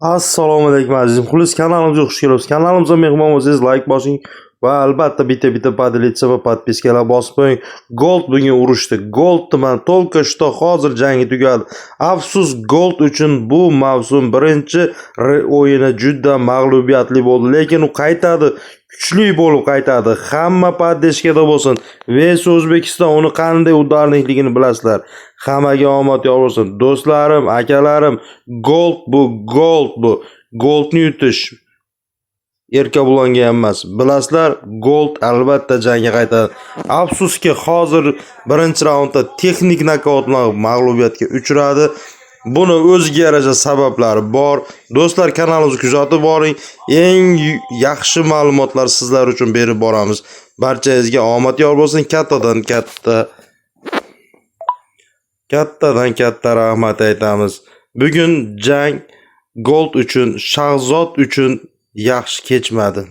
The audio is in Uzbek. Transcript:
Assalomu alaykum azizim. Xullas kanalimizga xush kelibsiz. Kanalimizga mehmon bo'lsangiz like bosing va albatta bitta podelitsiya va podpiskalar bosib qo'ying. Gold bugun urushdi. Gold man только что hozir jangi tugadi. Afsus Gold uchun bu mavsum birinchi o'yini juda mag'lubiyatli bo'ldi, lekin u qaytadi. Kuchli bo'lib qaytadi. Hamma podeskada bo'lsin. Ves O'zbekiston uni qanday udarlikligini bilasizlar. Hammaga omad yor bo'lsin. Do'stlarim, akalarim, Gold bu. Goldni yutish Erkabulonga emas. Bilasizlar, Gold albatta jangga qaytadi. Afsuski hozir birinchi raundda texnik nokaut bilan mag'lubiyatga uchradi. Buni o'ziga yarasha sabablari bor. Do'stlar, kanalimizni kuzatib boring. Eng yaxshi ma'lumotlar sizlar uchun berib boramiz. Barchangizga omad yor bo'lsin. Kattadan katta rahmat aytamiz. Bugun jang Gold uchun, Shahzod uchun yaxshi kechmadi.